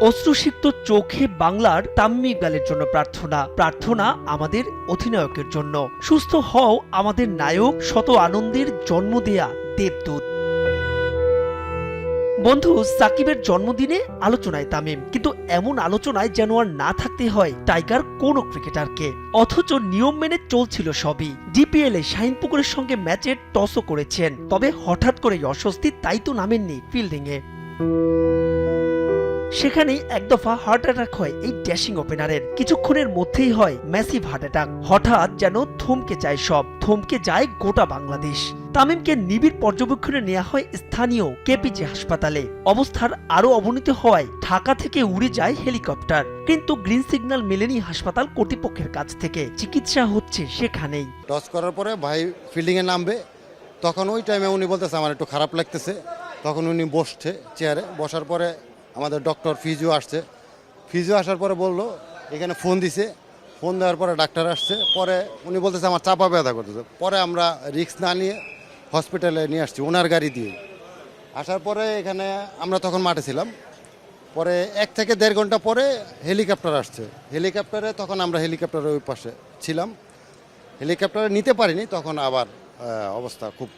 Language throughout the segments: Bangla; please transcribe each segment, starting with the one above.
অশ্রুসিক্ত চোখে বাংলার তামিম ইকবালের জন্য প্রার্থনা, প্রার্থনা আমাদের অধিনায়কের জন্য। সুস্থ হও আমাদের নায়ক, শত আনন্দের জন্ম দেয়া দেবদূত। বন্ধু, সাকিবের জন্মদিনে আলোচনায় তামিম, কিন্তু এমন আলোচনায় যেন আর না থাকতে হয় টাইগার কোন ক্রিকেটারকে। অথচ নিয়ম মেনে চলছিল সবই। ডিপিএল এ শাহিনপুকুরের সঙ্গে ম্যাচের টসও করেছেন, তবে হঠাৎ করে অস্বস্তি, তাই তো নামেননি ফিল্ডিং এ। সেখানেই এক দফা হার্ট অ্যাটাক হয় এই ড্যাশিং ওপেনারের। কিছুক্ষণের মধ্যেই হয় ম্যাসিভ হার্ট অ্যাটাক। হঠাৎ যেন থমকে যায় সব, থমকে যায় গোটা বাংলাদেশ। তামিমকে নিবিড় পর্যবেক্ষণে নেওয়া হয় স্থানীয় কেপিজে হাসপাতালে। অবস্থার আরো অবনতি হওয়ায় ঢাকা থেকে উড়ে যায় হেলিকপ্টার, কিন্তু গ্রিন সিগন্যাল মেলেনি হাসপাতাল কর্তৃপক্ষের কাছ থেকে। চিকিৎসা হচ্ছে সেখানেই। টস করার পরে ভাই ফিল্ডিংয়ে নামবে, তখন ওই টাইমে উনি বলতেছে আমার একটু খারাপ লাগতেছে। তখন উনি বসছে চেয়ারে, বসার পরে আমাদের ডক্টর ফিজিও আসছে। ফিজিও আসার পরে বললো, এখানে ফোন দিছে, ফোন দেওয়ার পরে ডাক্তার আসছে। পরে উনি বলতেছে আমার চাপা ব্যথা করতেছে। পরে আমরা রিস্ক না নিয়ে হসপিটালে নিয়ে আসছি ওনার গাড়ি দিয়ে। আসার পরে এখানে আমরা তখন মাঠে ছিলাম। পরে 1 থেকে 1.5 ঘন্টা পরে হেলিকপ্টার আসছে। হেলিকপ্টারে তখন আমরা হেলিকপ্টারের ওই পাশে ছিলাম। হেলিকপ্টারে নিতে পারিনি, তখন আবার অবস্থা খুব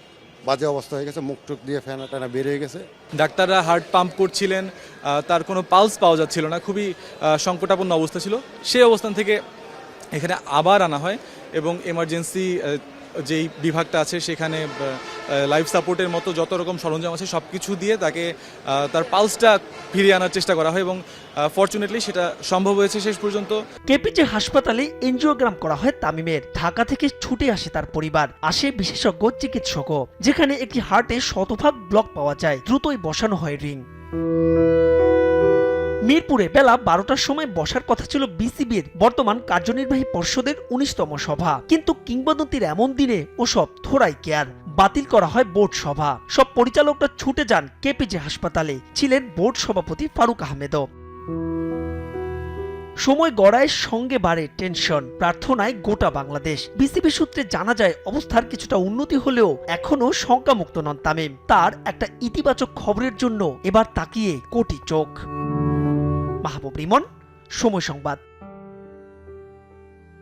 বাজে অবস্থা হয়ে গেছে, মুখ টুক দিয়ে ফ্যানা টানা বের হয়ে গেছে। ডাক্তাররা হার্ট পাম্প করছিলেন, তার কোনো পালস পাওয়া যাচ্ছিল না, খুবই সংকটাপন্ন অবস্থা ছিল। সেই অবস্থান থেকে এখানে আবার আনা হয় এবং এমার্জেন্সি যেই বিভাগটা আছে সেখানে লাইফ সাপোর্টের মতো যত রকম সরঞ্জাম আছে সব কিছু দিয়ে তাকে তার পালসটা ফিরিয়ে আনার চেষ্টা করা হয় এবং ফরচুনেটলি সেটা সম্ভব হয়েছে শেষ পর্যন্ত। কেপিজে হাসপাতালে এনজিওগ্রাম করা হয় তামিমের। ঢাকা থেকে ছুটে আসে তার পরিবার, আসে বিশেষজ্ঞ চিকিৎসকও। যেখানে একটি হার্টে শতভাগ ব্লক পাওয়া যায়, দ্রুতই বসানো হয় রিং। মিরপুরে বেলা 12টার সময় বসার কথা ছিল বিসিবির বর্তমান কার্যনির্বাহী পর্ষদের 19তম সভা, কিন্তু কিংবদন্তির এমন দিনে ওসব থোড়াই কেয়ার। বাতিল করা হয় বোর্ড সভা। সব পরিচালকরা ছুটে যান কেপিজে হাসপাতালে, ছিলেন বোর্ড সভাপতি ফারুক আহমেদও। সময় গড়ায়, সঙ্গে বাড়ে টেনশন, প্রার্থনায় গোটা বাংলাদেশ। বিসিবি সূত্রে জানা যায় অবস্থার কিছুটা উন্নতি হলেও এখনো শঙ্কামুক্ত নন তামিম। তার একটা ইতিবাচক খবরের জন্য এবার তাকিয়ে কোটি চোখ। মাহবুব রিমন, সময় সংবাদ।